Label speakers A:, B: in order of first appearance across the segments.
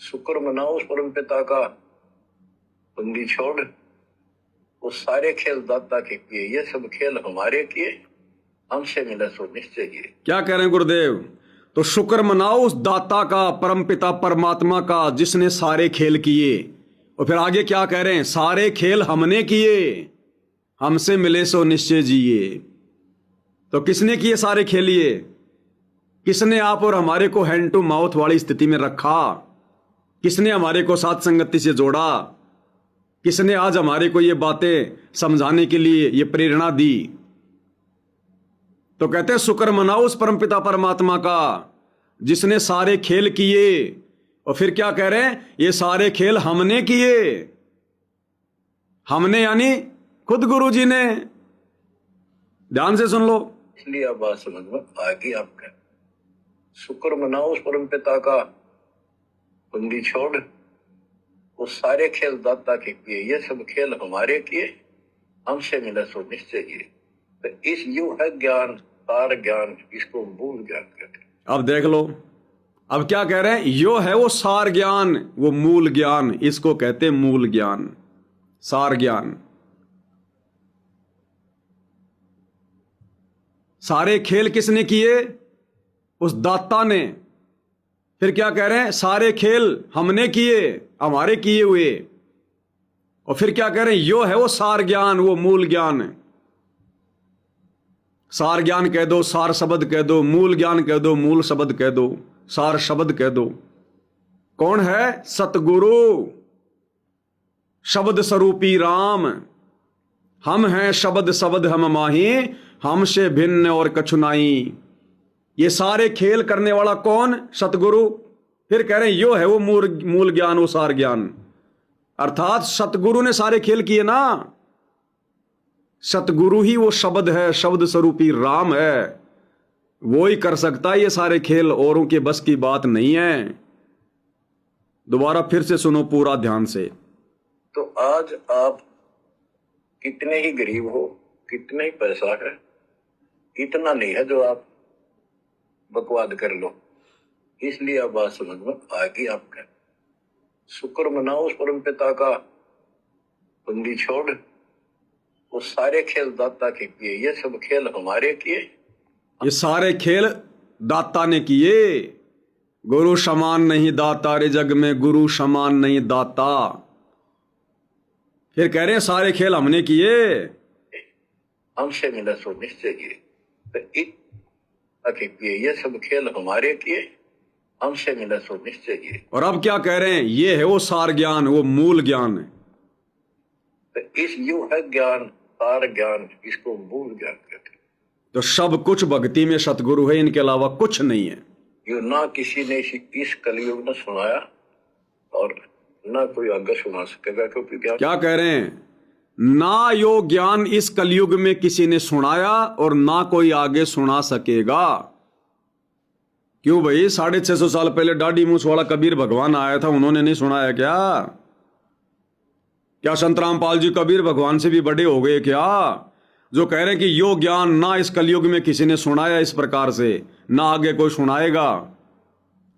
A: शुक्र मनाओ उस परम पिता का, बंदी छोड़, वो सारे खेल दाता के किए, ये सब खेल हमारे किए, हमसे मिला सो निश्चय किए।
B: क्या कह रहे हैं गुरुदेव? तो शुक्र मनाओ उस दाता का, परम पिता परमात्मा का, जिसने सारे खेल किए। और फिर आगे क्या कह रहे हैं? सारे खेल हमने किए, हमसे मिले सो निश्चय जिए। तो किसने किए सारे खेल? ये किसने आप और हमारे को हैंड टू माउथ वाली स्थिति में रखा? किसने हमारे को साथ संगति से जोड़ा? किसने आज हमारे को ये बातें समझाने के लिए ये प्रेरणा दी? तो कहते हैं शुक्र मनाओ उस परमपिता परमात्मा का, जिसने सारे खेल किए। और फिर क्या कह रहे हैं? ये सारे खेल हमने किए। हमने यानी खुद गुरु जी ने। ध्यान से सुन लो।
A: इसलिए अब बात समझ में आ गई आपका। शुक्र मनाओ उस परम पिता का, बंदी छोड़, वो सारे खेल दाता के किए, ये सब खेल हमारे किए, हमसे मिला सो निश्चय किए। तो इस यू है ज्ञान, सार ज्ञान, इसको मूल ज्ञान कहते हैं।
B: अब देख लो, अब क्या कह रहे हैं? यो है वो सार ज्ञान, वो मूल ज्ञान, इसको कहते हैं मूल ज्ञान, सार ज्ञान। सारे खेल किसने किए? उस दाता ने। फिर क्या कह रहे हैं? सारे खेल हमने किए, हमारे किए हुए। और फिर क्या कह रहे हैं? यो है वो सार ज्ञान, वो मूल ज्ञान। सार ज्ञान कह दो, सार शब्द कह दो, मूल ज्ञान कह दो, मूल शब्द कह दो, सार शब्द कह दो। कौन है? सतगुरु, शब्द स्वरूपी राम। हम हैं शब्द शब्द हम माही, हमसे भिन्न और कछु नाई। ये सारे खेल करने वाला कौन? सतगुरु। फिर कह रहे हैं यो है वो मूल ज्ञान, वो सार ज्ञान। अर्थात सतगुरु ने सारे खेल किए ना। सतगुरु ही वो शब्द है, शब्द स्वरूपी राम है। वो ही कर सकता है ये सारे खेल, औरों के बस की बात नहीं है। दोबारा फिर से सुनो पूरा ध्यान से।
A: तो आज आप कितने ही गरीब हो, कितने ही पैसा है, इतना नहीं है जो आप बकवाद कर लो। इसलिए अब बात समझ में आ गई आपका। शुक्र मनाओ उस परम पिता का, बंदी छोड़, वो सारे खेल दाता के किए, ये सब खेल हमारे किए।
B: ये सारे खेल दाता ने किए। गुरु समान नहीं दाता रे जग में, गुरु समान नहीं दाता। फिर कह रहे हैं सारे खेल हमने किए,
A: हमसे मिला सो निश्चय किए। तो किए, ये सब खेल हमारे किए, हमसे मिला सो निश्चय किए।
B: और अब क्या कह रहे हैं? ये है वो सार ज्ञान, वो मूल ज्ञान।
A: तो इस यू है ज्ञान, सार ज्ञान, इसको मूल ज्ञान कहते हैं।
B: तो सब कुछ भक्ति में सतगुरु है, इनके अलावा कुछ नहीं है।
A: यो ना किसी ने इस कलयुग में सुनाया और ना कोई आगे सुना सकेगा, क्योंकि
B: क्या कह रहे हैं? ना यो ज्ञान इस कलयुग में किसी ने सुनाया और ना कोई आगे सुना सकेगा। क्यों भाई? 650 साल पहले दाढ़ी मूछ वाला कबीर भगवान आया था, उन्होंने नहीं सुनाया क्या? क्या संत रामपाल जी कबीर भगवान से भी बड़े हो गए क्या? जो कह रहे हैं कि यो ज्ञान ना इस कलयुग में किसी ने सुनाया इस प्रकार से, ना आगे कोई सुनाएगा।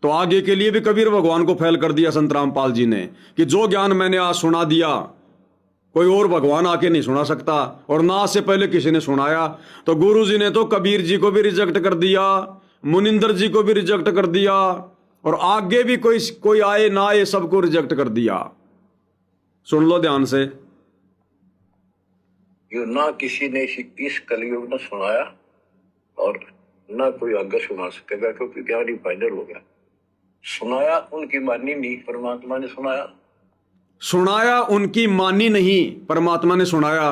B: तो आगे के लिए भी कबीर भगवान को फैल कर दिया संत रामपाल जी ने कि जो ज्ञान मैंने आज सुना दिया, कोई और भगवान आके नहीं सुना सकता, और ना से पहले किसी ने सुनाया। तो गुरु जी ने तो कबीर जी को भी रिजेक्ट कर दिया, मुनिंदर जी को भी रिजेक्ट कर दिया, और आगे भी कोई आए ना आए सबको रिजेक्ट कर दिया। सुन लो ध्यान से।
A: यो ना किसी ने इस कलयुग में सुनाया और ना कोई आगे सुना सकेगा, क्योंकि ज्ञान ही फाइनल हो गया। सुनाया उनकी मानी नहीं, परमात्मा ने सुनाया।
B: सुनाया उनकी मानी नहीं, परमात्मा ने सुनाया।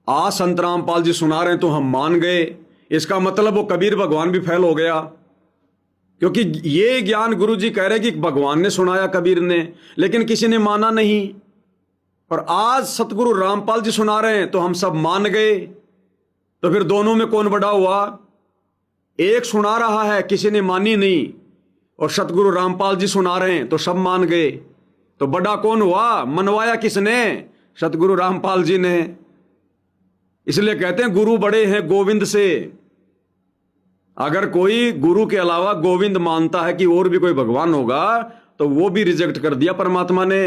B: आज संत रामपाल जी सुना रहे हैं तो हम मान गए, इसका मतलब वो कबीर भगवान भी फेल हो गया। क्योंकि ये ज्ञान गुरु जी कह रहे हैं कि भगवान ने सुनाया कबीर ने, लेकिन किसी ने माना नहीं। और आज सतगुरु रामपाल जी सुना रहे हैं तो हम सब मान गए। तो फिर दोनों में कौन बड़ा हुआ? एक सुना रहा है, किसी ने मानी नहीं, और सतगुरु रामपाल जी सुना रहे हैं तो सब मान गए। तो बड़ा कौन हुआ? मनवाया किसने? सतगुरु रामपाल जी ने। इसलिए कहते हैं गुरु बड़े हैं गोविंद से। अगर कोई गुरु के अलावा गोविंद मानता है कि और भी कोई भगवान होगा, तो वो भी रिजेक्ट कर दिया परमात्मा ने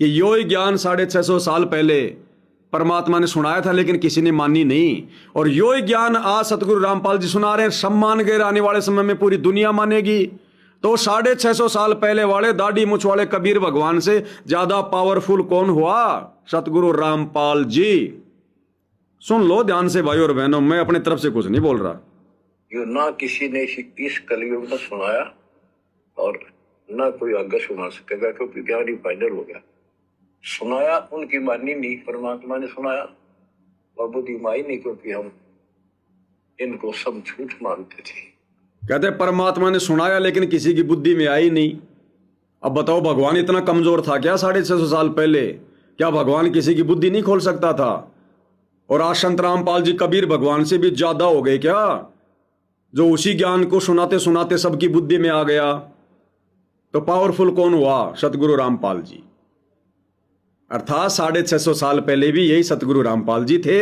B: कि यो ही ज्ञान 650 साल पहले परमात्मा ने सुनाया था, लेकिन किसी ने मानी नहीं। और यो ही ज्ञान आज सतगुरु रामपाल जी सुना रहे हैं, सब मान गए, आने वाले समय में पूरी दुनिया मानेगी। तो 650 साल पहले वाले दाढ़ी मुछ वाले कबीर भगवान से ज्यादा पावरफुल कौन हुआ? सतगुरु रामपाल जी। सुन लो ध्यान से भाई और बहनों, मैं अपने तरफ से कुछ नहीं बोल रहा।
A: यो ना किसी ने इस कलयुग में सुनाया और ना कोई आगे सुना सकेगा, क्योंकि ज्ञान ही फाइनल हो गया। सुनाया उनकी मानी नहीं, परमात्मा ने सुनाया और बुद्धि माई नहीं, क्योंकि हम इनको सब झूठ मानते थे।
B: कहते परमात्मा ने सुनाया लेकिन किसी की बुद्धि में आई नहीं। अब बताओ, भगवान इतना कमजोर था क्या 650 साल पहले? क्या भगवान किसी की बुद्धि नहीं खोल सकता था? और आज संत रामपाल जी कबीर भगवान से भी ज्यादा हो गए क्या, जो उसी ज्ञान को सुनाते सुनाते सबकी बुद्धि में आ गया? तो पावरफुल कौन हुआ? सतगुरु रामपाल जी। अर्थात 650 साल पहले भी यही सतगुरु रामपाल जी थे,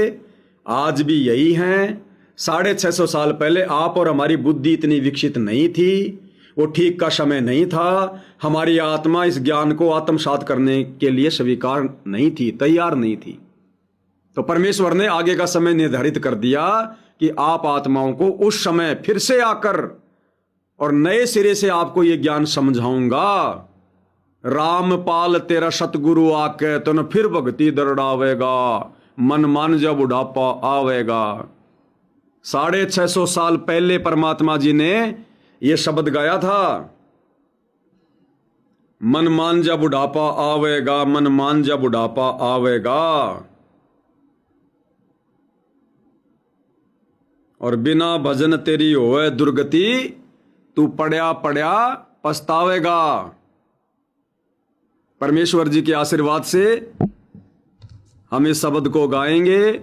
B: आज भी यही हैं। 650 साल पहले आप और हमारी बुद्धि इतनी विकसित नहीं थी, वो ठीक का समय नहीं था, हमारी आत्मा इस ज्ञान को आत्मसात करने के लिए स्वीकार नहीं थी, तैयार नहीं थी। तो परमेश्वर ने आगे का समय निर्धारित कर दिया कि आप आत्माओं को उस समय फिर से आकर और नए सिरे से आपको ये ज्ञान समझाऊंगा। रामपाल तेरा सतगुरु आके तो न फिर भक्ति दरड़ावेगा, मन मान जब बुढ़ापा आवेगा। 650 साल पहले परमात्मा जी ने यह शब्द गाया था, मन मान जा बुढ़ापा आवेगा, मन मान जा बुढ़ापा आवेगा। और बिना भजन तेरी होए दुर्गति, तू पड़या पड़या पछतावेगा। परमेश्वर जी के आशीर्वाद से हम इस शब्द को गाएंगे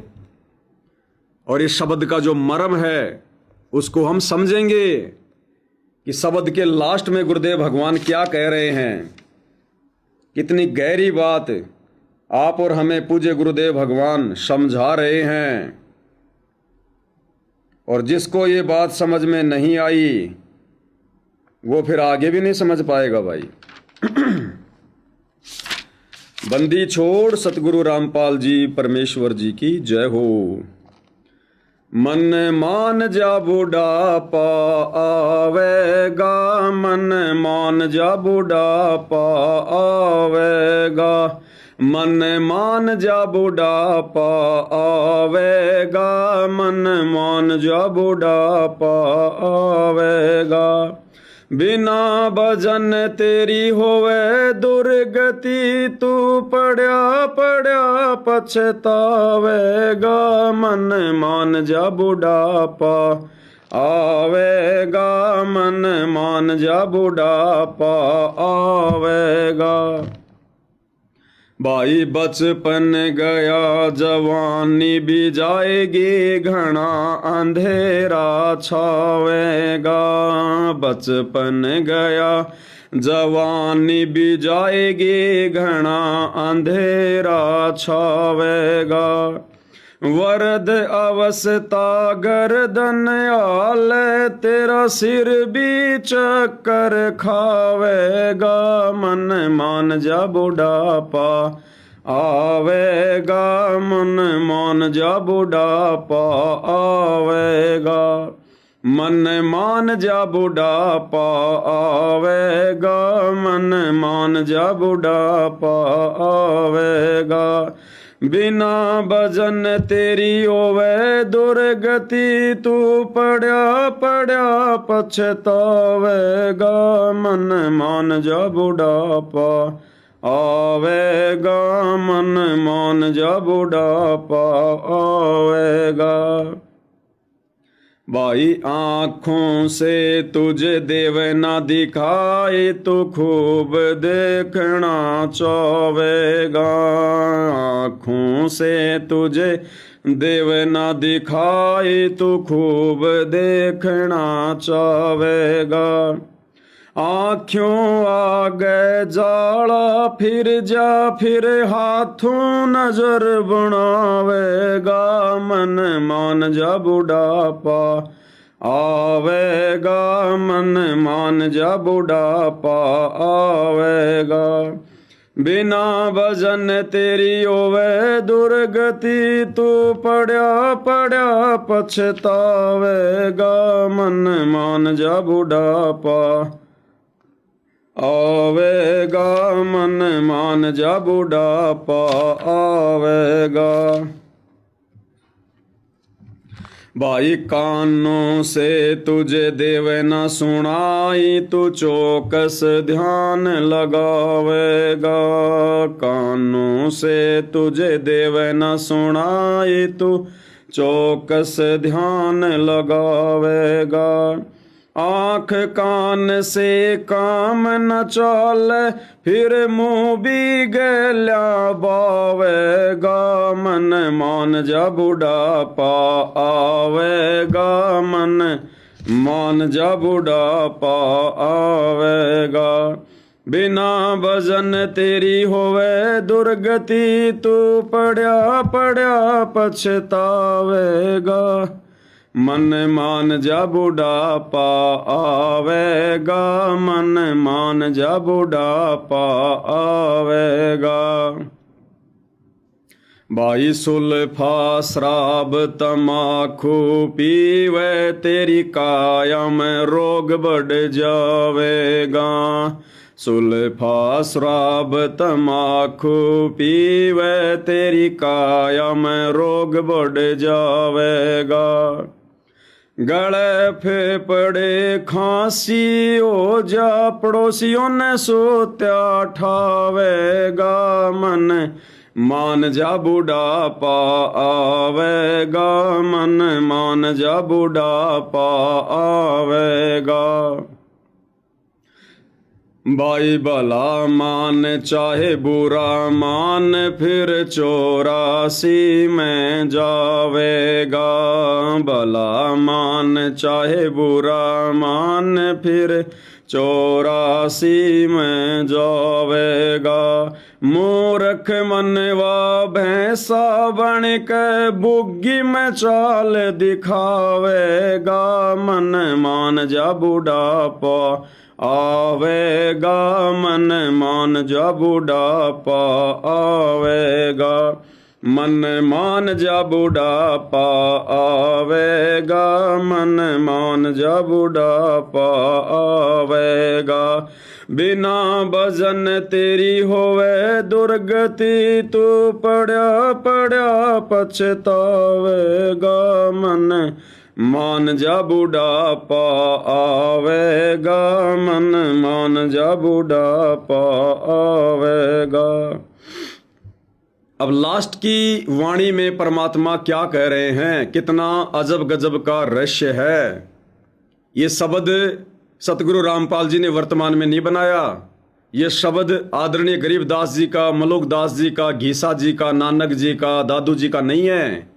B: और इस शब्द का जो मर्म है उसको हम समझेंगे कि शब्द के लास्ट में गुरुदेव भगवान क्या कह रहे हैं। कितनी गहरी बात आप और हमें पूज्य गुरुदेव भगवान समझा रहे हैं। और जिसको ये बात समझ में नहीं आई वो फिर आगे भी नहीं समझ पाएगा भाई। बंदी छोड़ सतगुरु रामपाल जी परमेश्वर जी की जय हो। मन मान जा बुढ़ापा आवेगा, मन मान जा बुढ़ापा आवेगा, मन मान जा बुढ़ापा आवेगा, मन मान जा बुढ़ापा आवेगा। बिना भजन तेरी होवे दुर्गति, तू पड़या पड़या पछतावेगा, मन मान जा बुढ़ापा आवेगा, मन मान जा बुढ़ापा आवेगा। भाई बचपन गया जवानी भी जाएगी, घना अंधेरा छावेगा। बचपन गया जवानी भी जाएगी, घना अंधेरा छावेगा। वरद अवस्था गर्दन आले, तेरा सिर भी चक्कर खावेगा, मन मान जा बुढ़ापा आवेगा, मन मान जा बुढ़ापा आवेगा, मन मान जा बुढ़ापा आवेगा, मन मान जा बुढ़ापा आवेगा। बिना भजन तेरी होवे दुर्गति, तू पड़या पड़या पछतावेगा, मन मान जा बुढ़ापा आवेगा, मन मान जा बुढ़ापा आवेगा। भाई आँखों से तुझे देव ना दिखाए, तो खूब देखना चावेगा। आँखों से तुझे देव ना दिखाए, तो खूब देखना चावेगा। आँखों आगे जाला फिर जा, फिर हाथों नजर बनावेगा, मन मान जा बुढ़ापा आवेगा, मन मान जा बुढ़ापा आवेगा। बिना भजन तेरी ओवे दुर्गति, तू पड़ा पड़ा पछतावेगा। मन मान जा बुढ़ापा आवेगा, मन मान जा बुढ़ापा आवेगा। भाई कानों से तुझे देवे न सुनाई, तू चौकस ध्यान लगावेगा। कानों से तुझे देवे न सुनाई, तू चौकस ध्यान लगावेगा। आँख कान से काम न चले, फिर मुँह भी गल्या बावेगा। मन मान जा बुढ़ापा आवेगा, मन मान जा बुढ़ापा आवेगा। बिना भजन तेरी होवे दुर्गति, तू पड़ा पड़ा पछतावेगा। मन मान जा बुढ़ापा आवेगा, मन मान जा बुढ़ापा आवेगा। भाई सुल्फा शराब तमाकू पीवे, तेरी काया में रोग बढ़ जावेगा। सुल्फा शराब तमाकू पीवे, तेरी काया में रोग बढ़ जावेगा। गले फेफड़े खांसी हो जा, पड़ोसियों ने सोत्या ठावेगा। मन मान जा बुढ़ापा आवेगा, मन मान जा बुढ़ापा आवेगा। भाई भला मान चाहे बुरा मान, फिर 84 में जावेगा। भला मान चाहे बुरा मान, फिर 84 में जावेगा। मूर्ख मनवा भैंसा बन के बुग्गी में चाल दिखावेगा। मन मान जा बुढ़ापा आवेगा, मन मान जा बुढ़ापा आवेगा। मन मान जा बुढ़ापा आवेगा, मन मान जा बुढ़ापा आवेगा। बिना भजन तेरी होवे दुर्गति, तू पड़ा पड़ा पछतावेगा। मन मान जा बुढ़ापा आवेगा, मन मान जा बुढ़ापा आवेगा। अब लास्ट की वाणी में परमात्मा क्या कह रहे हैं, कितना अजब गजब का रहस्य है। ये शब्द सतगुरु रामपाल जी ने वर्तमान में नहीं बनाया। ये शब्द आदरणीय गरीबदास जी का, मलुकदास जी का, घीसा जी का, नानक जी का, दादू जी का नहीं है।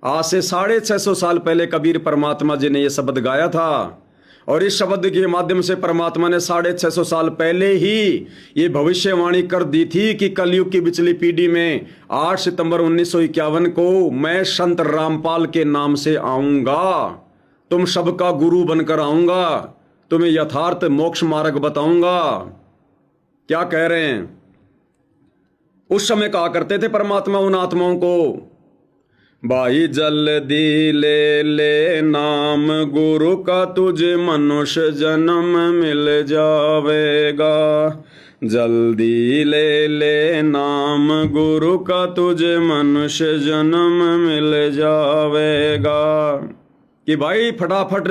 B: आज से 650 साल पहले कबीर परमात्मा जी ने यह शब्द गाया था, और इस शब्द के माध्यम से परमात्मा ने 650 साल पहले ही ये भविष्यवाणी कर दी थी कि कलयुग की पिछली पीढ़ी में 8 सितंबर 1951 को मैं संत रामपाल के नाम से आऊंगा, तुम सबका गुरु बनकर आऊंगा, तुम्हें यथार्थ मोक्ष मार्ग बताऊंगा। क्या कह रहे हैं? उस समय कहा करते थे परमात्मा उन आत्माओं को, भाई जल्दी ले ले नाम गुरु का, तुझे मनुष्य जन्म मिल जावेगा। जल्दी ले ले नाम गुरु का, तुझे मनुष्य जन्म मिल जावेगा। कि भाई फटाफट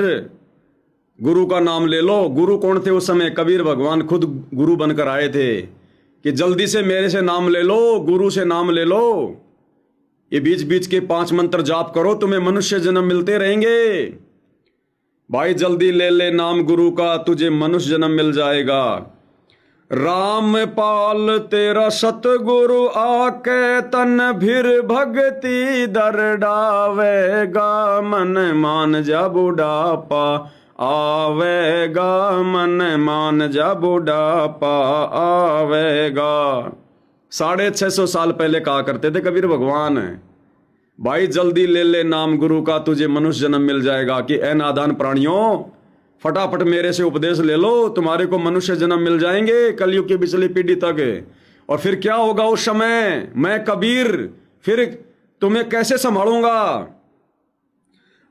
B: गुरु का नाम ले लो। गुरु कौन थे उस समय? कबीर भगवान खुद गुरु बनकर आए थे कि जल्दी से मेरे से नाम ले लो, गुरु से नाम ले लो, ये बीच बीच के 5 मंत्र जाप करो, तुम्हें मनुष्य जन्म मिलते रहेंगे। भाई जल्दी ले ले नाम गुरु का, तुझे मनुष्य जन्म मिल जाएगा। रामपाल तेरा सतगुरु आके, तन फिर भक्ति दर डावेगा। मन मान जा बुढ़ापा आवेगा, मन मान जा बुढ़ापा आवेगा। 650 साल पहले कहा करते थे कबीर भगवान। भाई जल्दी ले ले नाम गुरु का, तुझे मनुष्य जन्म मिल जाएगा। कि ए नादान प्राणियों, फटाफट मेरे से उपदेश ले लो, तुम्हारे को मनुष्य जन्म मिल जाएंगे कलयुग की पिछली पीढ़ी तक। और फिर क्या होगा उस समय, मैं कबीर फिर तुम्हें कैसे संभालूंगा।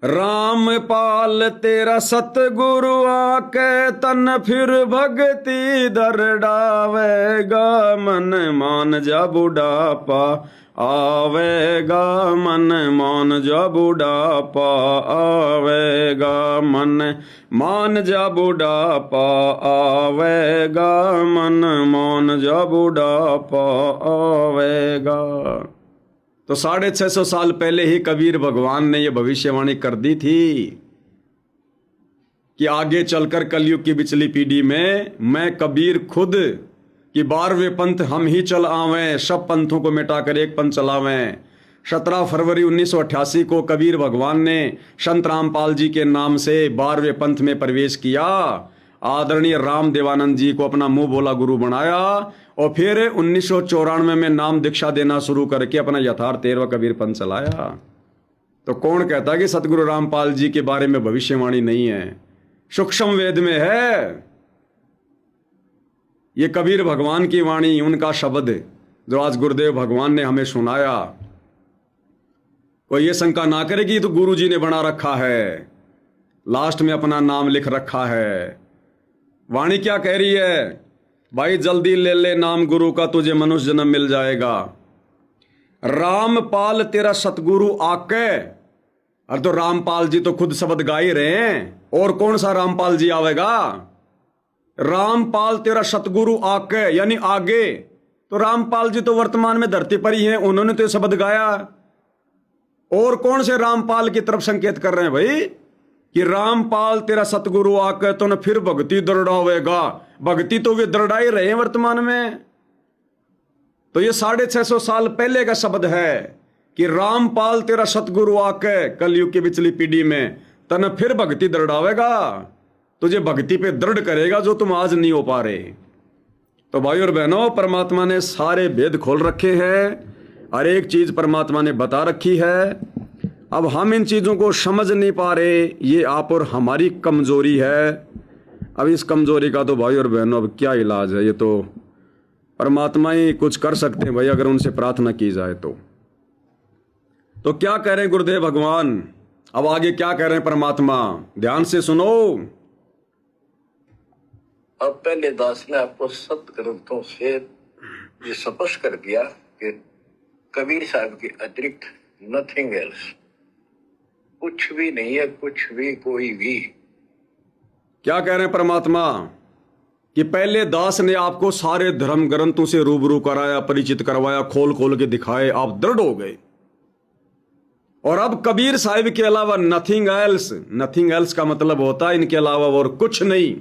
B: रामपाल तेरा सतगुरु आके तन फिर भक्ति दर डावेगा, मन मान जा बुढ़ापा आवेगा, मन मान जा बुढ़ापा आवेगा, मन मान जा बुढ़ापा आवेगा, मन मान जा बुढ़ापा आवेगा। तो 650 साल पहले ही कबीर भगवान ने यह भविष्यवाणी कर दी थी कि आगे चलकर कलयुग की पिछली पीढ़ी में मैं कबीर खुद कि 12वें पंथ हम ही चल आवें, सब पंथों को मिटाकर एक पंथ चलावें। 17 फरवरी 1988 को कबीर भगवान ने संत रामपाल जी के नाम से 12वें पंथ में प्रवेश किया। आदरणीय राम देवानंद जी को अपना मुंह बोला गुरु बनाया और फिर 1994 में नाम दीक्षा देना शुरू करके अपना यथार्थ 13वां कबीर पंथ चलाया। तो कौन कहता है कि सतगुरु रामपाल जी के बारे में भविष्यवाणी नहीं है? सूक्ष्म वेद में है। ये कबीर भगवान की वाणी, उनका शब्द जो आज गुरुदेव भगवान ने हमें सुनाया। कोई ये शंका ना करे कि तो गुरु जी ने बना रखा है, लास्ट में अपना नाम लिख रखा है। वाणी क्या कह रही है? भाई जल्दी ले ले नाम गुरु का, तुझे मनुष्य जन्म मिल जाएगा। रामपाल तेरा सतगुरु आके, अरे तो रामपाल जी तो खुद शब्द गा ही रहे हैं, और कौन सा रामपाल जी आवेगा? रामपाल तेरा सतगुरु आके यानी आगे, तो रामपाल जी तो वर्तमान में धरती पर ही हैं, उन्होंने तो शब्द गाया। और कौन से रामपाल की तरफ संकेत कर रहे हैं भाई कि रामपाल तेरा सतगुरु आके तो न फिर भक्ति दृढ़ावेगा। भक्ति तो वे दृढ़ा ही रहे हैं वर्तमान में। तो ये 650 साल पहले का शब्द है कि रामपाल तेरा सतगुरु आके कलयुग की पिछली पीढ़ी में तन फिर भक्ति दृढ़ावेगा, तुझे भक्ति पे दृढ़ करेगा जो तुम आज नहीं हो पा रहे। तो भाई और बहनों, परमात्मा ने सारे भेद खोल रखे हैं, हर एक चीज परमात्मा ने बता रखी है। अब हम इन चीजों को समझ नहीं पा रहे, ये आप और हमारी कमजोरी है। अब इस कमजोरी का तो भाई और बहनों अब क्या इलाज है? ये तो परमात्मा ही कुछ कर सकते हैं भाई, अगर उनसे प्रार्थना की जाए तो क्या कह रहे हैं गुरुदेव भगवान? अब आगे क्या कह रहे हैं परमात्मा? ध्यान से सुनो।
A: अब पहले दास ने आपको सत ग्रंथों से ये स्पष्ट कर दिया कि कबीर साहब के अतिरिक्त नथिंग एल्स, कुछ भी नहीं है, कुछ भी कोई भी।
B: क्या कह रहे हैं परमात्मा? कि पहले दास ने आपको सारे धर्म ग्रंथों से रूबरू कराया, परिचित करवाया, खोल खोल के दिखाए, आप दृढ़ हो गए। और अब कबीर साहिब के अलावा नथिंग एल्स, नथिंग एल्स का मतलब होता है इनके अलावा और कुछ नहीं।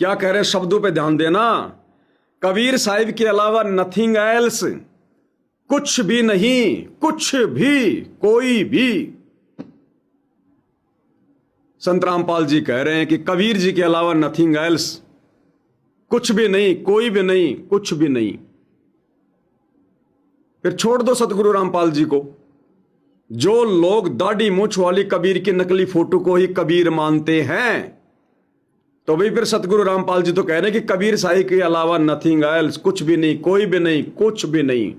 B: क्या कह रहे हैं? शब्दों पे ध्यान देना। कबीर साहिब के अलावा नथिंग एल्स, कुछ भी नहीं, कुछ भी, कोई भी। संत रामपाल जी कह रहे हैं कि कबीर जी के अलावा नथिंग एल्स, कुछ भी नहीं, कोई भी नहीं, कुछ भी नहीं। फिर छोड़ दो सतगुरु रामपाल जी को। जो लोग दाढ़ी मूछ वाली कबीर की नकली फोटो को ही कबीर मानते हैं, तो भाई फिर सतगुरु रामपाल जी तो कह रहे हैं कि कबीर साहिब के अलावा नथिंग एल्स, कुछ भी नहीं, कोई भी नहीं, कुछ भी नहीं।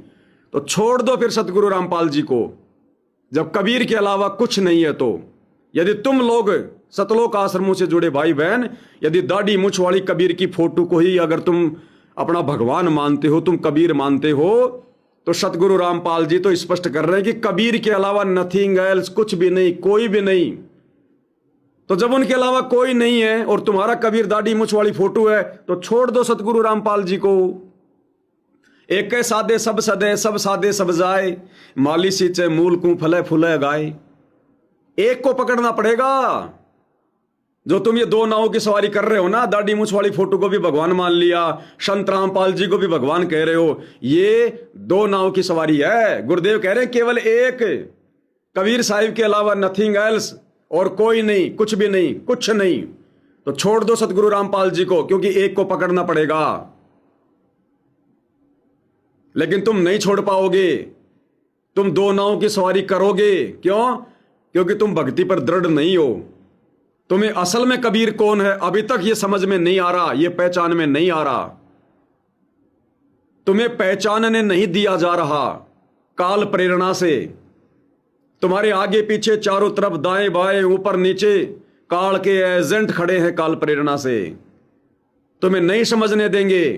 B: तो छोड़ दो फिर सतगुरु रामपाल जी को, जब कबीर के अलावा कुछ नहीं है। तो यदि तुम लोग सतलोक आश्रमों से जुड़े भाई बहन, यदि दाढ़ी मूछ वाली कबीर की फोटो को ही अगर तुम अपना भगवान मानते हो, तुम कबीर मानते हो, तो सतगुरु रामपाल जी तो स्पष्ट कर रहे हैं कि कबीर के अलावा नथिंग एल्स, कुछ भी नहीं, कोई भी नहीं। तो जब उनके अलावा कोई नहीं है और तुम्हारा कबीर दाढ़ी मूछ वाली फोटो है, तो छोड़ दो सतगुरु रामपाल जी को। एक सादे सब सदे, सब सादे सब जाए, माली सींचे मूल को फले फूले गाए। एक को पकड़ना पड़ेगा। जो तुम ये दो नावों की सवारी कर रहे हो ना, दाढ़ी मूछ वाली फोटो को भी भगवान मान लिया, संत रामपाल जी को भी भगवान कह रहे हो, ये दो नाव की सवारी है। गुरुदेव कह रहे हैं केवल एक, कबीर साहिब के अलावा नथिंग एल्स, और कोई नहीं, कुछ भी नहीं, कुछ नहीं। तो छोड़ दो सतगुरु रामपाल जी को, क्योंकि एक को पकड़ना पड़ेगा। लेकिन तुम नहीं छोड़ पाओगे, तुम दो नावों की सवारी करोगे। क्यों? क्योंकि तुम भक्ति पर दृढ़ नहीं हो। तुम्हें असल में कबीर कौन है अभी तक ये समझ में नहीं आ रहा, ये पहचान में नहीं आ रहा। तुम्हें पहचानने नहीं दिया जा रहा काल प्रेरणा से। तुम्हारे आगे पीछे चारों तरफ दाएं बाएं ऊपर नीचे काल के एजेंट खड़े हैं काल प्रेरणा से। तुम्हें नहीं समझने देंगे।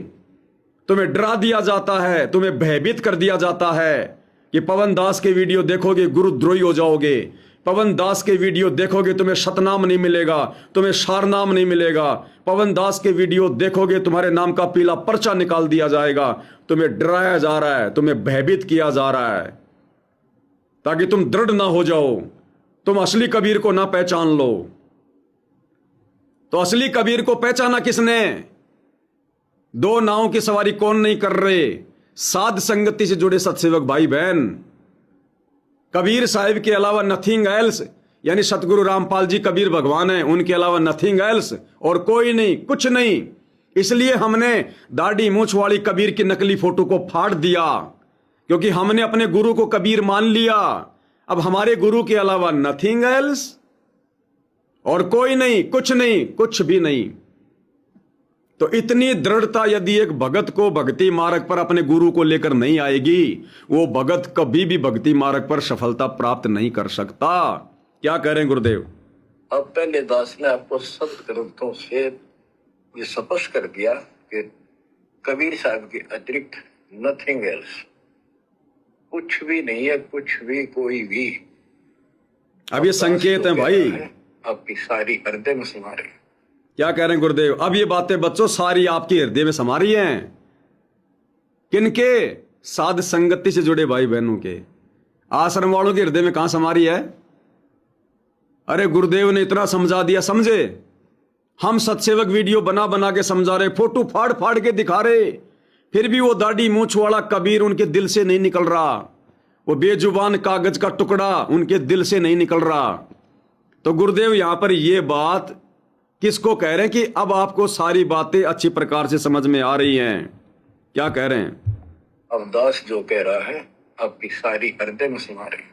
B: तुम्हें डरा दिया जाता है, तुम्हें भयभीत कर दिया जाता है कि पवन दास के वीडियो देखोगे गुरुद्रोही हो जाओगे, पवन दास के वीडियो देखोगे तुम्हें शतनाम नहीं मिलेगा, तुम्हें शारनाम नहीं मिलेगा, पवन दास के वीडियो देखोगे तुम्हारे नाम का पीला पर्चा निकाल दिया जाएगा। तुम्हें डराया जा रहा है, तुम्हें भयभीत किया जा रहा है ताकि तुम दृढ़ ना हो जाओ, तुम असली कबीर को ना पहचान लो। तो असली कबीर को पहचाना किसने? दो नावों की सवारी कौन नहीं कर रहे? साध संगति से जुड़े सत्सेवक भाई बहन। कबीर साहिब के अलावा नथिंग एल्स, यानी सतगुरु रामपाल जी कबीर भगवान हैं, उनके अलावा नथिंग एल्स, और कोई नहीं, कुछ नहीं। इसलिए हमने दाढ़ी मूंछ वाली कबीर की नकली फोटो को फाड़ दिया, क्योंकि हमने अपने गुरु को कबीर मान लिया। अब हमारे गुरु के अलावा नथिंग एल्स, और कोई नहीं, कुछ नहीं, कुछ भी नहीं। तो इतनी दृढ़ता यदि एक भगत को भक्ति मार्ग पर अपने गुरु को लेकर नहीं आएगी, वो भगत कभी भी भक्ति मार्ग पर सफलता प्राप्त नहीं कर सकता। क्या कह रहे हैं गुरुदेव?
A: अब पहले दास ने आपको सत ग्रंथों से ये स्पष्ट कर दिया कि कबीर साहब के अतिरिक्त नथिंग एल्स, कुछ भी नहीं है, कुछ भी कोई भी।
B: अब ये संकेत है भाई,
A: आपकी सारी हृदय में समा रही।
B: क्या कह रहे हैं गुरुदेव? अब ये बातें बच्चों सारी आपकी हृदय में समा रही हैं। किनके? साध संगति से जुड़े भाई बहनों के। आश्रम वालों के हृदय में कहां समा रही है? अरे गुरुदेव ने इतना समझा दिया, समझे? हम सत्सेवक वीडियो बना बना के समझा रहे, फोटो फाड़ फाड़ के दिखा रहे, फिर भी वो दाढ़ी मूंछ वाला कबीर उनके दिल से नहीं निकल रहा। वो बेजुबान कागज का टुकड़ा उनके दिल से नहीं निकल रहा। तो गुरुदेव यहां पर ये बात किसको कह रहे हैं कि अब आपको सारी बातें अच्छी प्रकार से समझ में आ रही हैं? क्या कह रहे हैं?
A: अब दास जो कह रहा है आपकी सारी हृदय में समा रही।